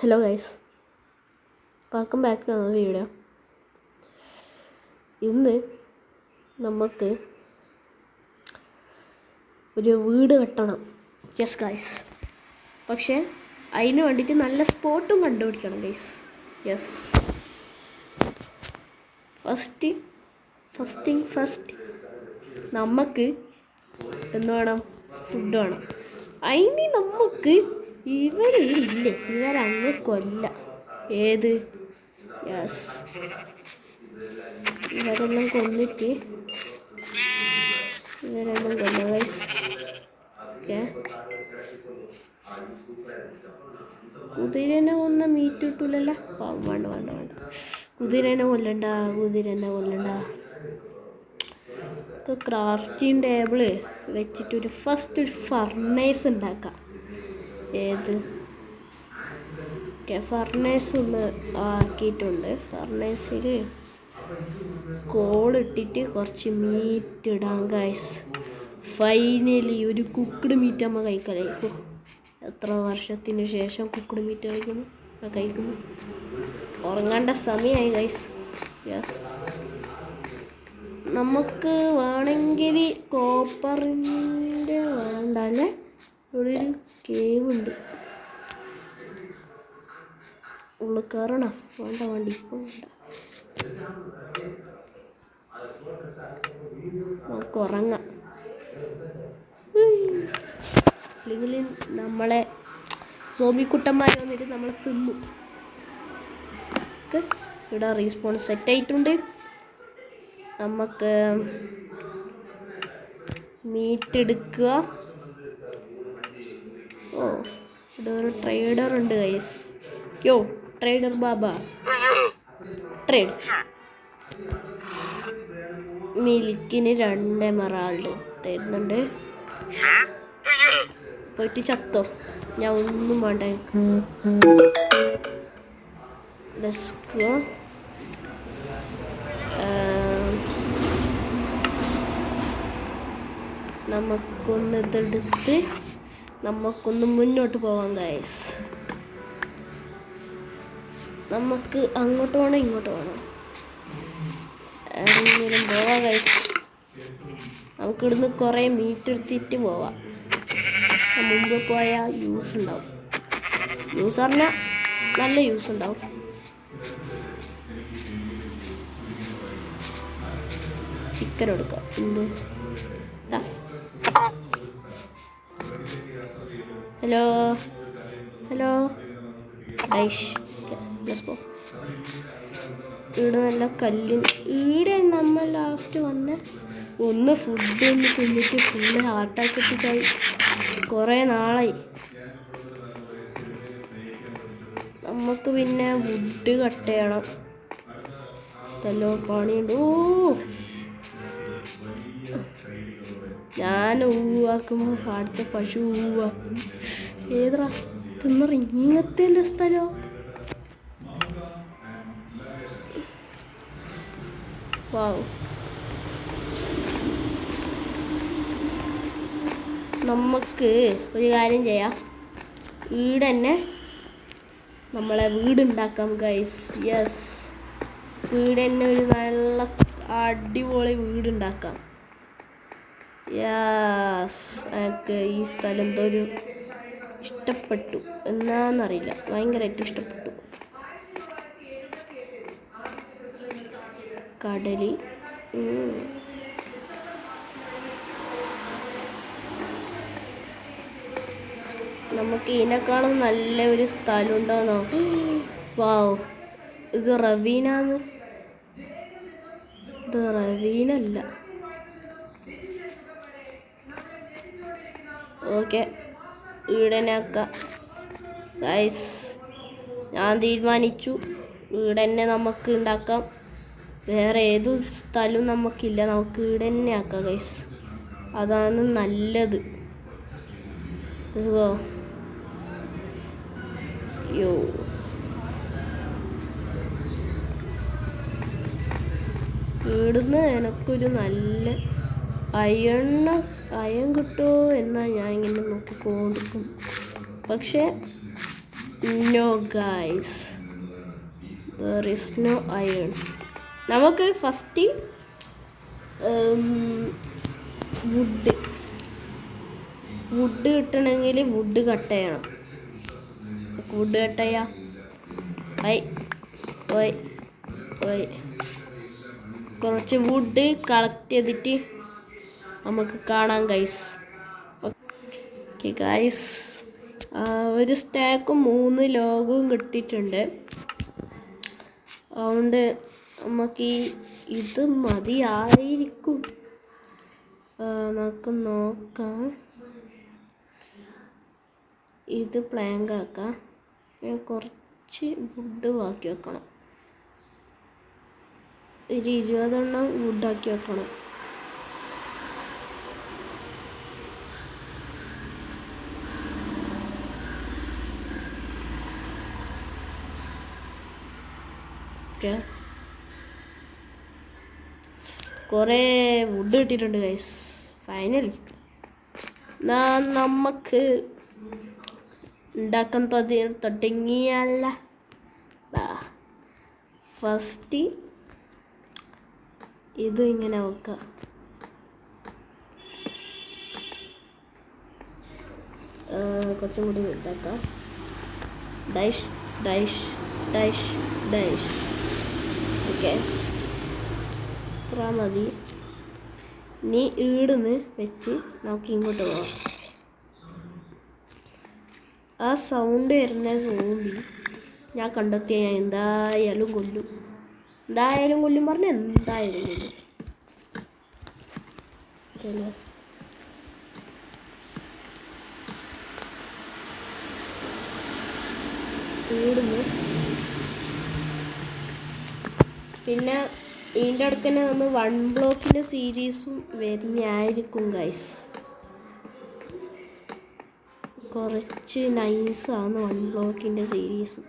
Hello guys, welcome back to another video. ഇന്ന് നമുക്ക് ഒരു വീട് കെട്ടണം. യെസ് ഗൈസ്, പക്ഷേ അതിന് വേണ്ടിയിട്ട് നല്ല സ്പോട്ടും കണ്ടുപിടിക്കണം ഗൈസ്. യെസ്, ഫസ്റ്റ് നമുക്ക് എന്ത് വേണം? ഫുഡ് വേണം. അതിന് നമുക്ക് ഇവരില്ലേ, ഇവരങ്ങ് കൊല്ല. ഏത്? യെസ്, ഇവരെല്ലാം കൊന്നിട്ട് കൊല്ല ഗൈസ്. ഓക്കെ, കുതിരനെ കൊന്ന മീറ്റ് കിട്ടൂലല്ലോ. വേണ്ട, കുതിരനെ കൊല്ലണ്ട. ക്രാഫ്റ്റിംഗ് ടേബിള് വെച്ചിട്ടൊരു ഫസ്റ്റ് ഒരു ഫർണേസ് ഉണ്ടാക്കാം. ഏത്? ഓക്കെ, ഫർണേസ് ഒന്ന് ആക്കിയിട്ടുണ്ട്. ഫർണേസിൽ കോളിട്ടിട്ട് കുറച്ച് മീറ്റ് ഇടാം ഗൈസ്. ഫൈനലി ഒരു കുക്ക്ഡ് മീറ്റ് നമ്മൾ കഴിക്കലായിരിക്കും. എത്ര വർഷത്തിന് ശേഷം കുക്ക്ഡ് മീറ്റ് കഴിക്കുന്നു. ഉറങ്ങേണ്ട സമയമായി ഗൈസ്. യെസ്, നമുക്ക് വേണമെങ്കിൽ കോപ്പറിൻ്റെ വേണ്ടല്ലേ. ഇവിടെ ഒരു കേവ് ഉണ്ട്, ഉള്ളിൽ കയറണം. വേണ്ട ഇപ്പം വേണ്ട, നമുക്ക് ഉറങ്ങാം. അല്ലെങ്കിൽ നമ്മളെ സോംബിക്കുട്ടന്മാർ വന്നിട്ട് നമ്മളെ തിന്നു. ഇവിടെ റീസ്പോൺ സെറ്റ് ആയിട്ടുണ്ട്. നമുക്ക് മീറ്റ് എടുക്കുക. ഓ, ഇവിടെ ഒരു ട്രേഡർ ഉണ്ട് ഗൈസ്. യോ ട്രേഡർ ബാബ, ട്രേഡ്. മിൽക്കിന് 2 എമറാൾഡ് തരുന്നുണ്ട്. പോയിട്ട് ചത്തോ? ഞാൻ ഒന്നും വേണ്ട. നമുക്കൊന്ന് ഇതെടുത്ത് നമുക്കൊന്ന് മുന്നോട്ട് പോവാം ഗൈസ്. നമുക്ക് അങ്ങോട്ട് വേണോ ഇങ്ങോട്ട് വേണോ? എവിടെയെങ്കിലും പോവാം ഗൈസ്. നമുക്കിവിടുന്ന് കുറേ മീറ്റ് എടുത്തിട്ട് പോവാം. മുമ്പ് പോയാൽ യൂസ് ഉണ്ടാവും. യൂസ് പറഞ്ഞാൽ നല്ല യൂസ് ഉണ്ടാവും. ചിക്കൻ എടുക്കാം. എന്ത്? ഹലോ ഡൈഷ്. Let's go. ഇവിടെ നല്ല കല്ലിന് ഇവിടെ നമ്മൾ ലാസ്റ്റ് ഒന്ന് ഫുഡ് തിന്നിട്ട് ഫുള്ള് ഹാർട്ടാക്കിയിട്ട് കുറേ നാളായി. നമുക്ക് പിന്നെ വുഡ് കട്ട് ചെയ്യണം. എല്ലോ പണിയുണ്ട്. ഞാൻ ഊവാക്കുമ്പോൾ അടുത്ത പശു ഊവാക്കും. ഏതാ തിന്നറ ഇങ്ങനത്തെ അല്ലേ സ്ഥലം? വാവ്, നമുക്ക് ഒരു കാര്യം ചെയ്യാം. വീട് തന്നെ നമ്മളെ വീടുണ്ടാക്കാം ഗൈസ്. യെസ്, വീട് തന്നെ ഒരു നല്ല അടിപൊളി വീടുണ്ടാക്കാം. യെസ്, എനിക്ക് ഈ സ്ഥലം എന്തോ ഒരു ഇഷ്ടപ്പെട്ടു. എന്നാന്നറിയില്ല, ഭയങ്കരമായിട്ട് ഇഷ്ടപ്പെട്ടു. കടല്, നമുക്ക് ഇതിനേക്കാളും നല്ല ഒരു സ്ഥലം ഉണ്ടോന്നോ? വാവ്, ഇത് റവീനാന്ന്. ഇത് റവീനല്ല. ഓക്കെ, വീട് തന്നെ ആക്കാം ഗൈസ്. ഞാൻ തീരുമാനിച്ചു, വീട് തന്നെ നമുക്ക് ഉണ്ടാക്കാം. വേറെ ഏതു സ്ഥലവും നമുക്കില്ല. നമുക്ക് വീട് തന്നെ ആക്കാം ഗൈസ്. അതാണ് നല്ലത്. യോ, വീടുന്ന് എനക്കൊരു നല്ല അയൺ കിട്ടുമോ എന്നാണ് ഞാൻ ഇങ്ങനെ നോക്കിക്കൊണ്ടിരിക്കുന്നു. പക്ഷേ no guys, there is no iron. നമുക്ക് ഫസ്റ്റ് വുഡ് കിട്ടണമെങ്കിൽ വുഡ് കട്ട് ചെയ്യണം. വുഡ് കട്ട് ചെയ്യാം. കുറച്ച് വുഡ് കളക്ട് ചെയ്തിട്ട് നമുക്ക് കാണാം ഗൈസ്. ഓക്കെ ഗൈസ്, ഒരു സ്റ്റാക്കും 3 ലോഗും കിട്ടിയിട്ടുണ്ട്. അതുകൊണ്ട് നമുക്ക് ഇത് മതിയായിരിക്കും. നമുക്ക് നോക്കാം. ഇത് പ്ലാങ്ക് ആക്കാം. കുറച്ച് വുഡ് ബാക്കി വെക്കണം. ഒരു 20 എണ്ണം വുഡാക്കി വെക്കണം. ഓക്കെ, കുറേ വുഡ് കിട്ടിയിട്ടുണ്ട് ഗൈസ് ഫൈനലി. നമുക്ക് ഉണ്ടാക്കാൻ തുടങ്ങിയല്ല. ഫസ്റ്റ് ഇത് ഇങ്ങനെ വെക്കാം. കുറച്ചും കൂടി ഇതാക്കാം. ഡൈഷ് ഡൈഷ് ഡൈഷ് ഡൈഷ്. ഓക്കെ, ഇത്ര മതി. ഇനി ഈടുന്ന് വെച്ച് നമുക്ക് ഇങ്ങോട്ട് പോവാം. ആ സൗണ്ട് വരുന്ന സോംബി ഞാൻ കണ്ടെത്തിയ ഞാൻ എന്തായാലും കൊല്ലും. പറഞ്ഞ എന്തായാലും കൊല്ലും. ഈടുന്ന് പിന്നെ ഇതിൻ്റെ അടുത്ത് തന്നെ നമ്മൾ 1 ബ്ലോക്കിൻ്റെ സീരീസും വരുന്നതായിരിക്കും ഗൈസ്. കുറച്ച് നൈസാണ് 1 ബ്ലോക്കിൻ്റെ series.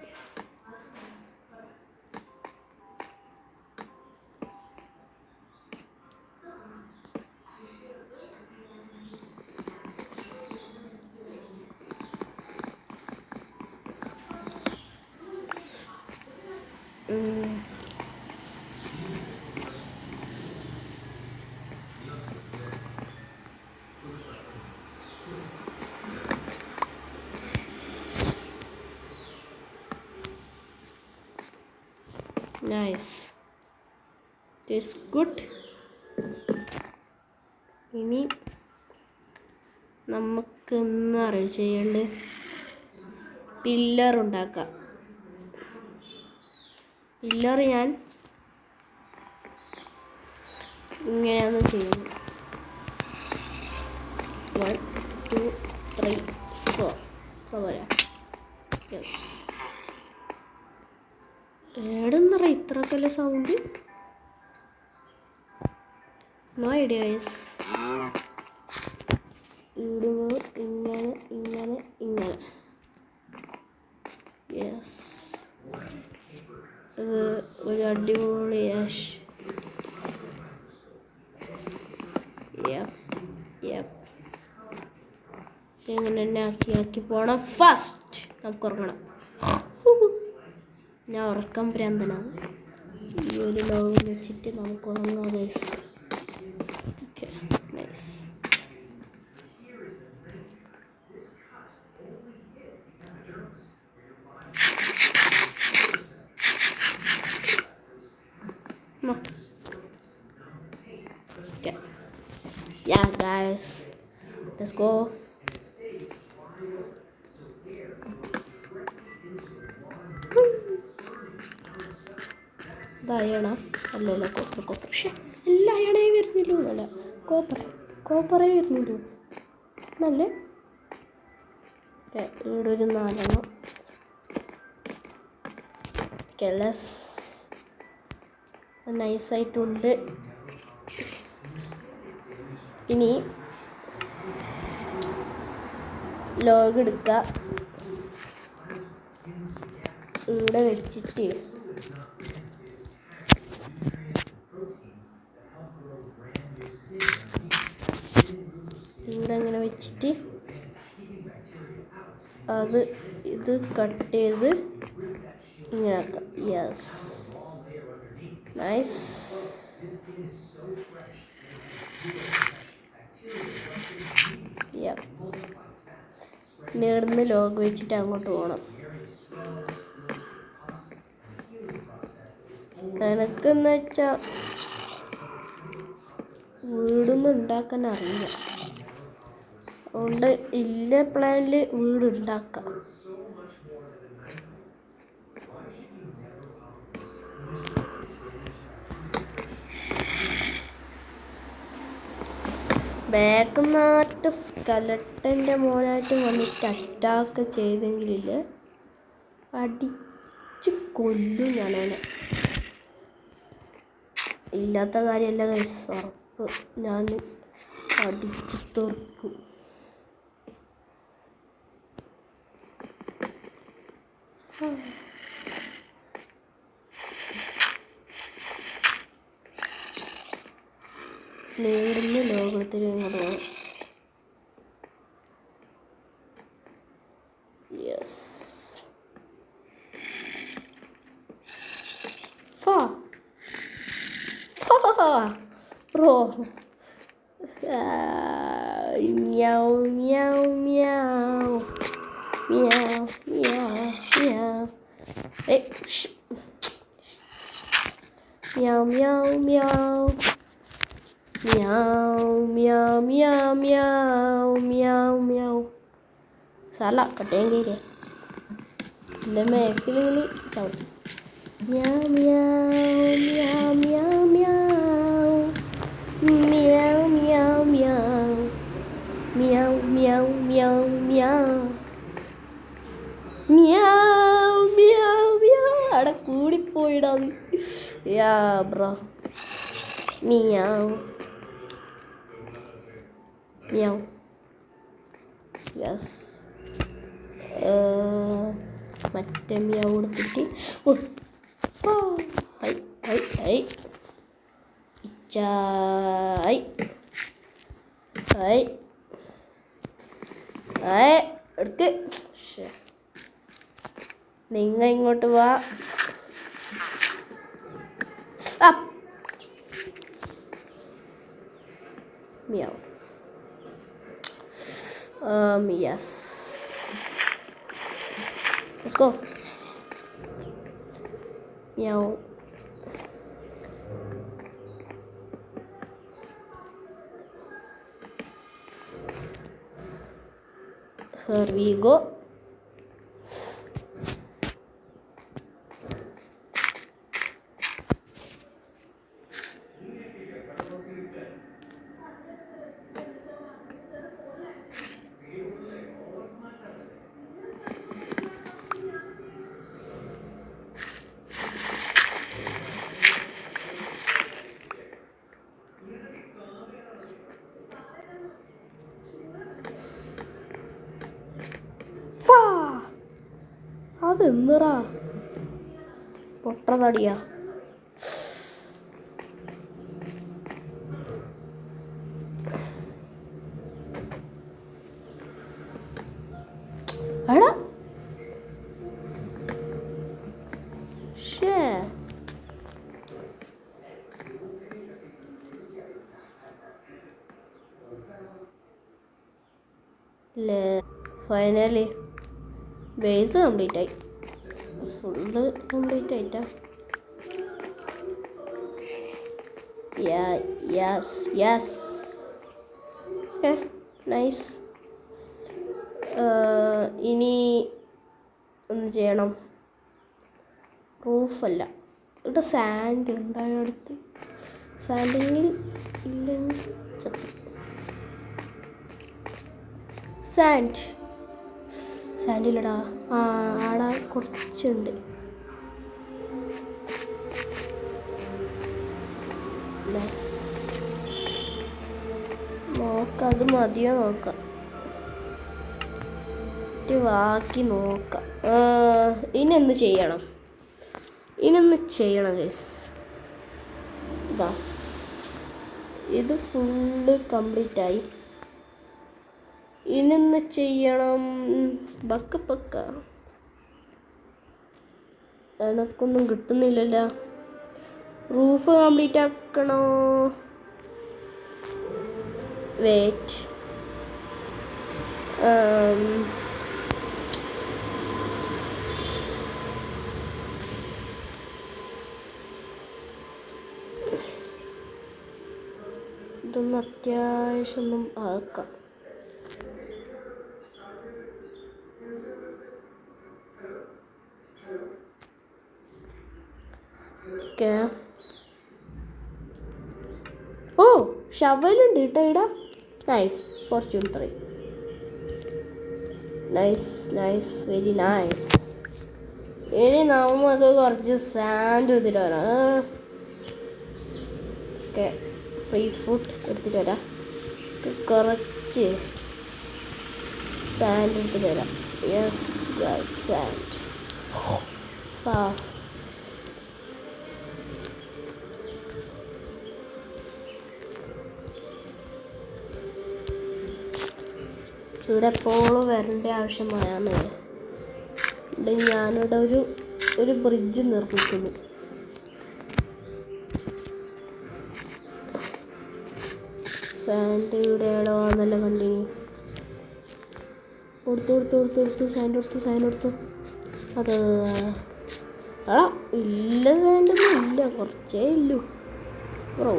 Nice, it is good. ഇനി നമുക്ക് എന്താ ചെയ്യേണ്ടത്? പില്ലർ ഉണ്ടാക്കാം. പില്ലർ ഞാൻ ഇങ്ങനെയാണ് ചെയ്യുന്നത്. 1 2 3 4 പോരാ. യെസ്, ഏടെന്നറ ഇത്രക്കല്ല സൗണ്ട്? No idea guys. ഇടുമ്പോൾ ഇങ്ങനെ ഇങ്ങനെ ഇങ്ങനെ. യെസ്, ഇത് ഒരു അടിപൊളി ആഷ്. ഇങ്ങനെ തന്നെ ആക്കി പോണം. ഫസ്റ്റ് നമുക്ക് ഉറങ്ങണം. ഞാൻ ഉറക്കം ഭ്രാന്തനാണ്. ഈ ഒരു ലോകം വെച്ചിട്ട് നമുക്ക് ഉറങ്ങാം guys. Okay, nice. Okay. Yeah, guys. Let's go. ഇതയണ അല്ലല്ല കോപ്പർ. പക്ഷെ എല്ലാ അയണേ വരുന്നില്ലോ. അല്ല, കോപ്പറേ വരുന്നില്ലോ. നല്ല ഇവിടെ ഒരു 4 എണ്ണം. കെലസ് നൈസായിട്ടുണ്ട്. ഇനി ലോഗ് എടുക്കുക. ഇവിടെ വെച്ചിട്ട് ഇവിടെ അങ്ങനെ വെച്ചിട്ട് അത് ഇത് കട്ട് ചെയ്ത് ഇങ്ങനെ ആക്കാം. Yes, nice. ഇവിടുന്ന് ലോഗ് വെച്ചിട്ട് അങ്ങോട്ട് പോകണം. എനക്കെന്ന് വെച്ചാൽ വീടൊന്നും ഉണ്ടാക്കാൻ അറിയില്ല. അതുകൊണ്ട് ഇല്ല പ്ലാനിൽ വീട് ഉണ്ടാക്കാം. ബാക്ക് നാട്ട് സ്കെലട്ടൻ്റെ മോനായിട്ട് വന്നിട്ട് അറ്റാക്ക് ചെയ്തെങ്കിലില്ല അടിച്ച് കൊല്ലും ഞാനവനെ. ഇല്ലാത്ത കാര്യമല്ല ഗൈസ്, ഉറപ്പ്. ഞാൻ അടിച്ച് തീർക്കും. നേടുന്ന ലോകത്തിൽ ഇങ്ങോട്ട് പോകണം. Yes, bro. മ്യാവ് മ്യാവ് മ്യാവ് മ്യാവ് മ്യാവ് മ്യാവ്. മ്യാവ് മ്യാവ് മ്യാവ് മ്യാവ് മ്യാവ് മ്യാവ് മ്യാവ് മ്യാവ്. സാല കട്ടയും കയറിയ എൻ്റെ മാക്സിലെങ്കിൽ ചവിട്ടി. മ്യാവ് മ്യാവ് മ്യാവ് മ്യാവ് മ്യാവ് മ്യാവ് മ്യാവ് മ്യാവ് മ്യാവ് മ്യാവ് മ്യാവ് മ്യാവ് മ്യാവ് മ്യാവ്. അവിടെ കൂടിപ്പോയിടാത്. Yeah bro. മ്യാവ് മ്യാവ്. യെസ്, മറ്റേ മ്യാവ് കൊടുത്തിട്ട് ഹൈ ഹൈ ഹൈ ഇച്ചായ് ഹൈ ഹൈ എടുക്ക്. നിങ്ങൾ ഇങ്ങോട്ട് വാ. മ്യാവ്. Yes. Let's go. Meow. Here we go. അതെന്തറാ പൊട്ടതടിയാ. എടാ ഷേ ഫൈനലി ബേസ് കംപ്ലീറ്റ് ആയി. ഫുള്ള് കംപ്ലീറ്റ് ആയിട്ടാ. Yes yes. Okay, nice. ഇനി ഒന്ന് ചെയ്യണം. റൂഫല്ല, ഇവിടെ സാൻഡ് ഉണ്ടായ അടുത്ത്. സാൻഡിങ്ങിൽ ഇല്ലെങ്കിൽ ചത്തു. സാൻഡില്ലടാ. ആടാ കുറച്ചുണ്ട്. നോക്കാം, അത് മതിയോ നോക്കാം. ബാക്കി നോക്കാം. ഇനി എന്ത് ചെയ്യണം? ഗൈസ്. ഇതാ ഇത് ഫുള്ള് കംപ്ലീറ്റ് ആയി. ഇനിന്ന് ചെയ്യണം. പക്ക എനക്കൊന്നും കിട്ടുന്നില്ലല്ലോ. റൂഫ് കംപ്ലീറ്റ് ആക്കണോ? വെയിറ്റ്. ഇതൊന്നും അത്യാവശ്യമൊന്നും ആക്കാം. ഓക്കെ. ഓ ഷവലുണ്ട് കേട്ടോ ഇടാ. Nice. Fortune 3. Nice nice, very nice. ഇനി നമുക്ക് കുറച്ച് സാൻഡ് എടുത്തിട്ട് വരാം. ഓക്കെ, ഫ്രീ ഫുഡ് എടുത്തിട്ട് വരാം. കുറച്ച് സാൻഡ് എടുത്തിട്ട് വരാം. Yes sand. ഇവിടെ എപ്പോഴും വരേണ്ട ആവശ്യമായാണ്. ഞാനിവിടെ ഒരു ബ്രിഡ്ജ് നിർമ്മിക്കുന്നു. സാൻഡ് ഇവിടെ എവിടെയാണെന്നല്ല കണ്ടിന്യൂ. കൊടുത്തു സാൻഡ് കൊടുത്തു. അത് ഇല്ല, സാൻഡൊന്നും ഇല്ല, കുറച്ചേ ഇല്ലു. ബ്രോ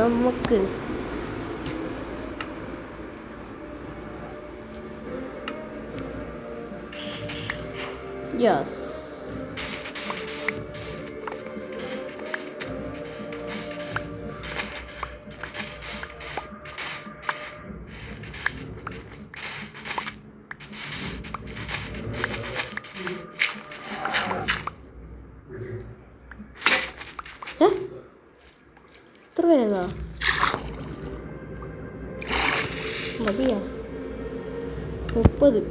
നമുക്ക് യെസ്. എത്ര വേഗ മതിയാ? 30.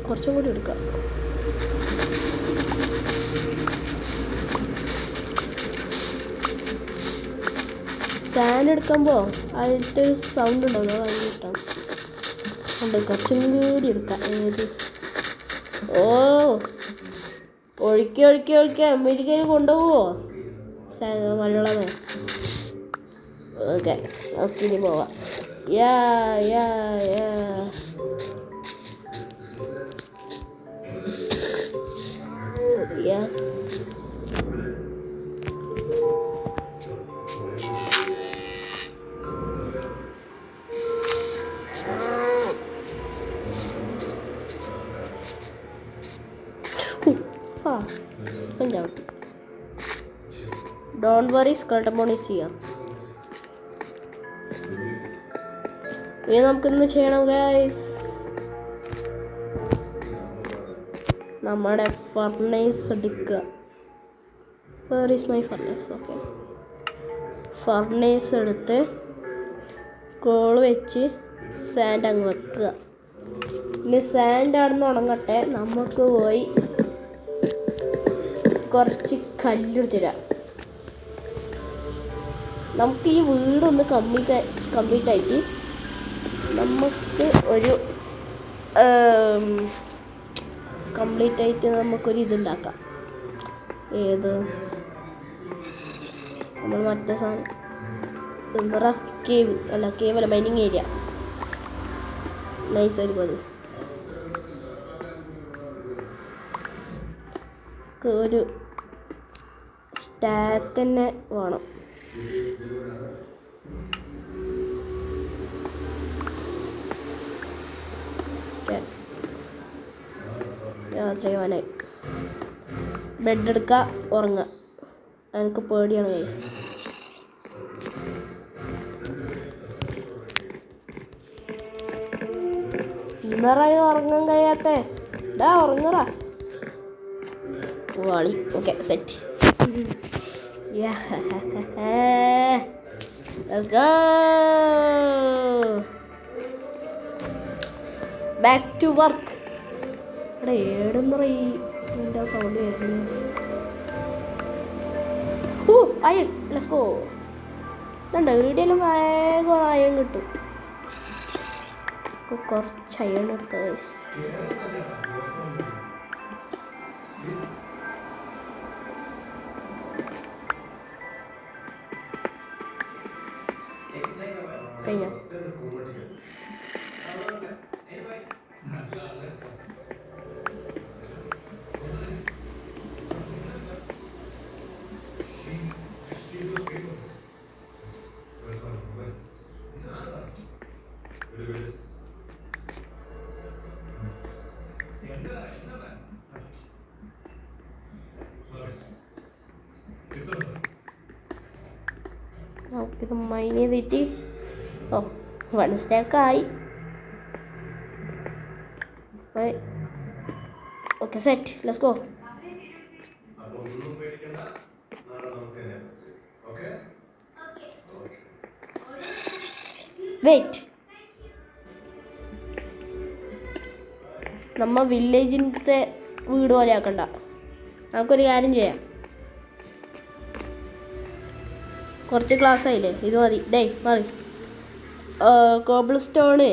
കുറച്ചും കൂടി എടുക്കാം. സാൻഡ് എടുക്കുമ്പോൾ അതിലത്തെ ഒരു സൗണ്ട് ഉണ്ടല്ലോ, അത് കിട്ടാം. ഉണ്ട്, കുറച്ചും കൂടി എടുക്കാം. ഏത്? ഓ ഒഴുക്കി അമേരിക്കയിൽ കൊണ്ടുപോവോ വെള്ളമേ? ഓക്കെ, നമുക്കിനി പോവാം. Yes. Don't worry, Skulltumon is here. ഇനി നമുക്കിന്ന് ചെയ്യണം ഗൈസ്, നമ്മുടെ ഫർണേസ് എടുക്കുക. Where is my furnace? Okay, furnace എടുത്ത് കോൾ വെച്ച് സാൻഡ് അങ്ങ് വെക്കുക. ഇനി സാൻഡ് ആണെന്ന് ഉണങ്ങട്ടെ. നമുക്ക് പോയി കുറച്ച് കല്ലെടുത്തിടാം. നമുക്ക് ഈ വീടൊന്ന് കംപ്ലീറ്റ് ആയിട്ട് നമുക്കൊരു ഇതുണ്ടാക്കാം. ഏത്? നമ്മൾ മറ്റേ സാധനം എന്താ, കേവ് അല്ല, മൈനിങ് ഏരിയ. നൈസായിരിക്കും അത്. ഒരു സ്റ്റാക്ക് തന്നെ വേണം. രാത്രിയാവാനായി. ബെഡ് എടുക്കുക, ഉറങ്ങുക. എനിക്ക് പേടിയാണ് ഗൈസ്. ഇന്നറായി ഉറങ്ങാൻ കഴിയാത്തേ? ഉറങ്ങറ വാളി. Okay, set. Let's go. Back to work. ഇവിടെ ഏടുന്നറീ ഇതിൻ്റെ സൗണ്ട് വരുന്നു. ഓ അയൺ, ലെറ്റ്സ് ഗോ. ഇതുണ്ട്, വീഡിയോയിലും വേഗം അയൺ കിട്ടും. കുറച്ച് അയൺ എടുക്കാം ഗൈസ്. നമുക്കിത് മൈൻ ചെയ്തിട്ട് ഓ 1 സ്റ്റാക്കായി. Okay set, let's go. Wait, നമ്മ വില്ലേജിൻ്റെ വീട് പോലെ ആക്കണ്ട. നമുക്കൊരു കാര്യം ചെയ്യാം, കുറച്ച് ക്ലാസ് ആയില്ലേ, ഇത് മതി. മാറി കോബിൾ സ്റ്റോണ്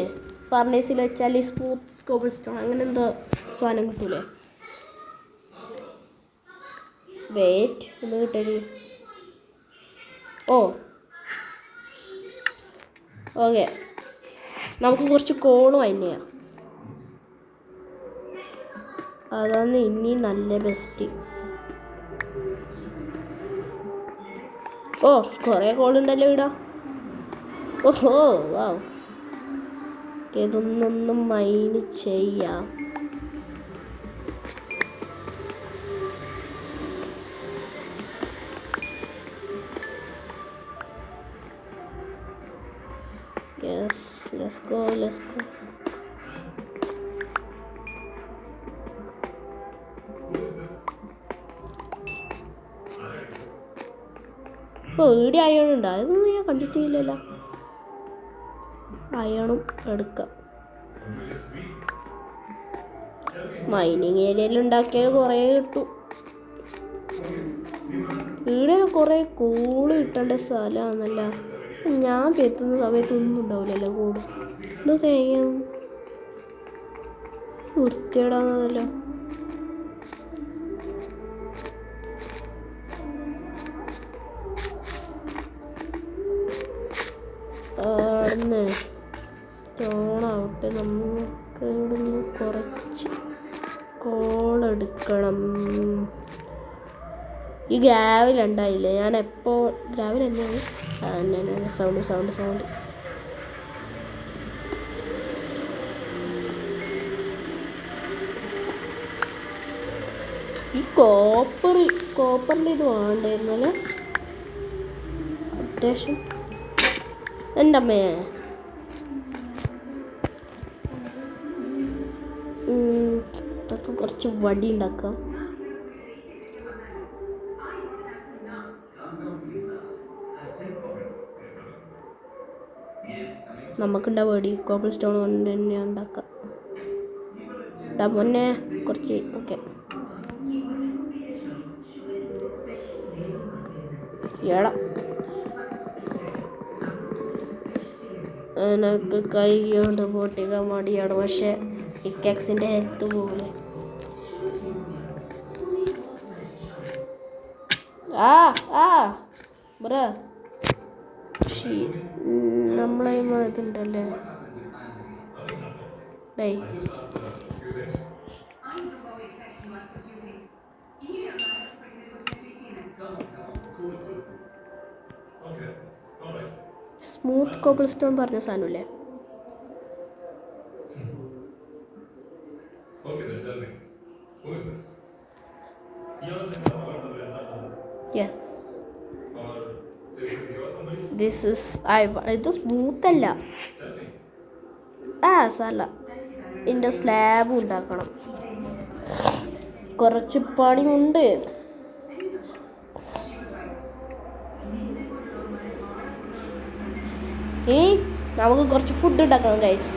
ഫർണേസിൽ വെച്ചാൽ സ്മൂത്ത് കോബിൾ സ്റ്റോൺ അങ്ങനെ എന്തോ സാധനം കിട്ടൂലേ. വെയിറ്റ്, ഒന്ന് കിട്ടല്. ഓക്കെ, നമുക്ക് കുറച്ച് കോള് മൈൻ ചെയ്യാം. അതാണ് ഇനി നല്ല ബെസ്റ്റ്. കുറേ കോളുണ്ടല്ലോ ഇവിടെ. ഓഹോ വാവ്, ഇതൊന്നൊന്നും മൈന് ചെയ്യാം. Yes, let's go. ഇവിടെ അയണുണ്ട്, അതൊന്നും ഞാൻ കണ്ടിട്ടില്ലല്ലോ. അയണും എടുക്കാം. മൈനിങ് ഏരിയയിൽ ഉണ്ടാക്കിയാൽ കുറേ കിട്ടും. ഇവിടെ കുറേ കോള് കിട്ടേണ്ട സ്ഥലമാണല്ല. ഞാൻ പെത്തുന്ന സമയത്തൊന്നും ഉണ്ടാവില്ലല്ലോ കോള്. ഇത് തേങ്ങ വൃത്തിയിടാന്നതല്ലോ. സ്റ്റോൺ ആവട്ടെ, നമുക്ക് ഇവിടുന്ന് കുറച്ച് കോളെടുക്കണം. ഈ ഗ്രാവിൽ ഉണ്ടായില്ലേ, ഞാൻ എപ്പോൾ ഗ്രാവിൽ തന്നെയാണ്. സൗണ്ട് ഈ കോപ്പറിൻ്റെ ഇത് വേണ്ടായിരുന്നല്ലേ അത്യാവശ്യം. എൻ്റെ അമ്മേ, നമുക്ക് കുറച്ച് വടി ഉണ്ടാക്കാം. നമുക്കുണ്ടാവും വടി, കോബിൾ സ്റ്റോൺ കൊണ്ട് തന്നെ ഉണ്ടാക്കാം. മുന്നേ കുറച്ച് ഓക്കെ. എനിക്ക് കൈ കൊണ്ട് പൊട്ടിക്കാൻ മടിയാണ്, പക്ഷെ പിക്കാക്സിൻ്റെ ഹെൽത്ത് പോലെ. നമ്മളെ ഇതുണ്ടല്ലേ സ്മൂത്ത് കോബിൾ സ്റ്റോൺ പറഞ്ഞ സാധനമില്ലേ. യെസ്, ഇത് സ്മൂത്ത് അല്ല. സാല ഇതിൻ്റെ സ്ലാബ് ഉണ്ടാക്കണം, കുറച്ച് പണിയുണ്ട്. നമുക്ക് കുറച്ച് ഫുഡ് ഉണ്ടാക്കണം ഗൈസ്.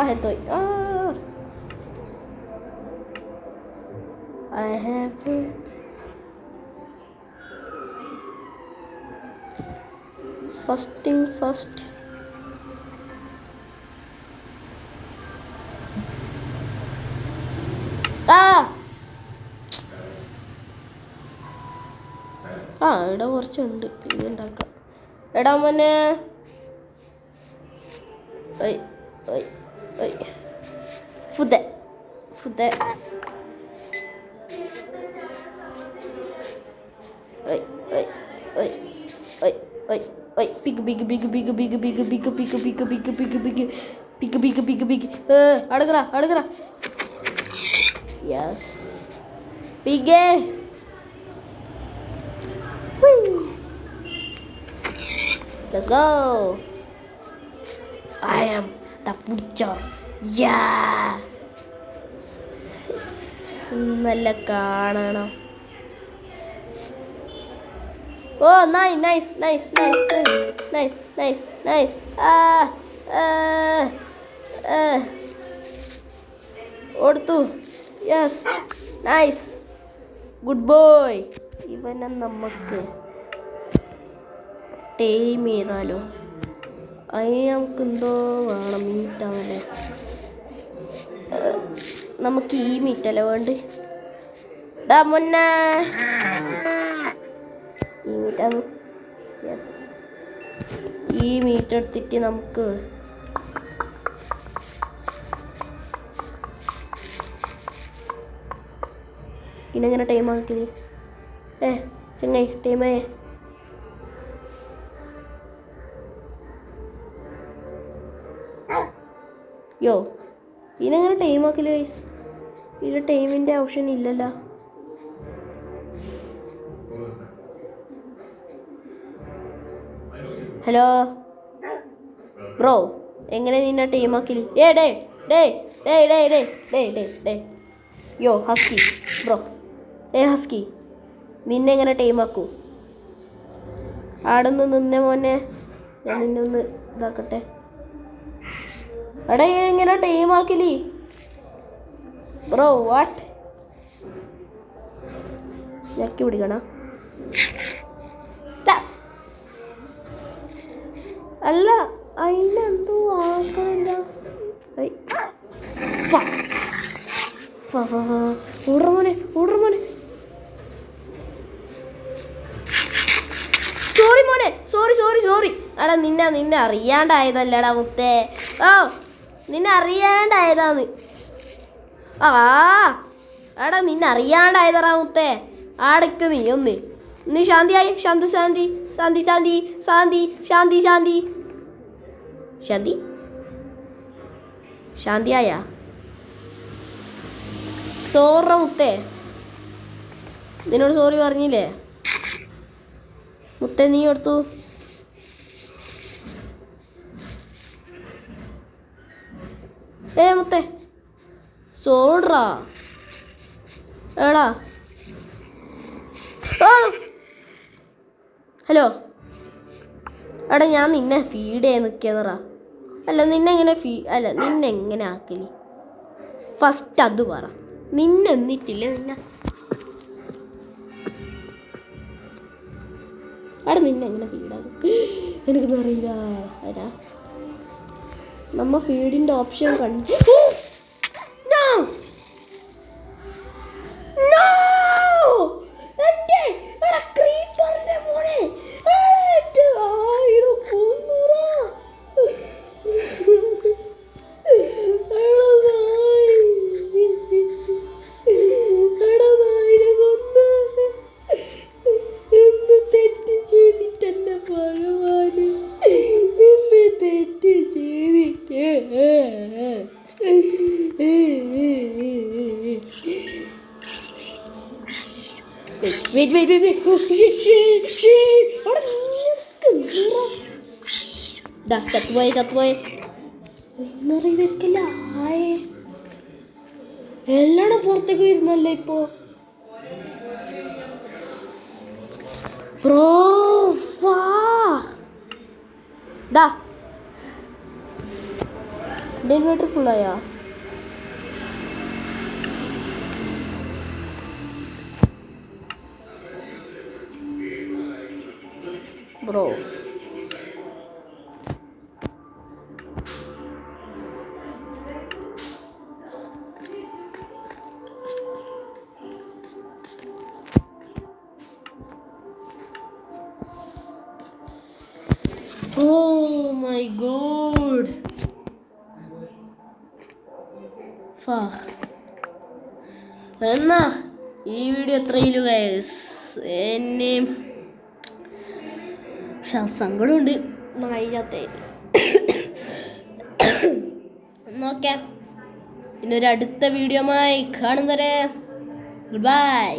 ഹെൽത്ത് പോയി. I have to first thing first. ഇവിടെ കുറച്ചുണ്ട്, ഇത് ഉണ്ടാക്കാം. എടാ മോനെ, ഫുദ അടുക്കറ യെസ് പിഗേ let's go I am the butcher യാ നല്ല കാണണം ഓ നൈസ് ഓടുത്തു യെസ് നൈസ് ഗുഡ് ബോയ് ഇവനെ നമുക്ക് ടൈം ചെയ്താലോ അതിന് നമുക്ക് എന്തോ വേണം മീറ്റ് അവനെ നമുക്ക് ഈ മീറ്റല്ലേ വേണ്ട ഡാ മുന്നേ ഈ മീറ്റാണ് യെസ് ഈ മീറ്റ് എടുത്തിട്ട് നമുക്ക് ഇനെങ്ങനെ ടൈം ആക്കില്ലേ ചങ്ങായി ടൈമായേ യോ ഇനെങ്ങനെ ടൈം ആക്കില്ല ഗൈസ് ഇതിൽ ടൈമിൻ്റെ ഓപ്ഷൻ ഇല്ലല്ലോ ഹലോ ബ്രോ എങ്ങനെ നിന്നെ ടൈം ആക്കില്ല ഡേ യോ ഹസ്കി ബ്രോ ഹസ്കി നിന്നെ എങ്ങനെ ടൈം ആക്കൂ ആടൊന്ന് നിന്നെ മോനെ ഞാൻ നിന്നെ ഒന്ന് ഇതാക്കട്ടെ എടാ എങ്ങനെ ടൈം ആക്കില്ലേ ബ്രോ വാട്ട് ഞെക്കി പിടിക്കണ അല്ല അതിനെന്തോ ആക്കണില്ല ഓർഡർ മോനെ സോറി മോനെ സോറി എടാ നിന്നെ അറിയാണ്ടായതല്ലടാ മുത്തേ നിന്നെ അറിയാണ്ടായതാന്ന് എടാ നിന്നെ അറിയാണ്ടായതറാ മുത്തേ ആടക്ക് നീ ശാന്തിയായി ശാന്തിയായ സോറ മുത്തേ നിന്നോട് സോറി പറഞ്ഞില്ലേ മുത്തേ നീ എടുത്തു മുത്തേ സോഡ്രാ എടാ ഹലോ എടാ ഞാൻ നിന്നെ ഫീഡ് ചെയ്യാൻ നിൽക്കിയതറാ അല്ല നിന്നെങ്ങനെ ആക്കലി ഫസ്റ്റ് അത് പറ നിന്നെന്നിട്ടില്ലേ അവിടെ നിന്നെങ്ങനെ ഫീഡാകും എനിക്കൊന്നും അറിയില്ല ആരാ നമ്മ ഫീഡിൻ്റെ ഓപ്ഷൻ കണ്ടു ചത്തുപോയി എന്നറിയവർക്കല്ല ആയേ എല്ലാം പുറത്തേക്ക് വരുന്നല്ലേ ഇപ്പോ ബ്രോ ഇൻവെർട്ടർ ഫുള്ളായാ ബ്രോ Oh my god. എന്നാ ഈ വീഡിയോ എത്രയിലും ഗൈസ് എന്നെയും സങ്കടമുണ്ട് നായി ചത്തേ നോക്കാം ഇന്നൊരു അടുത്ത വീഡിയോമായി കാണുന്നവരെ ഗുഡ് ബൈ.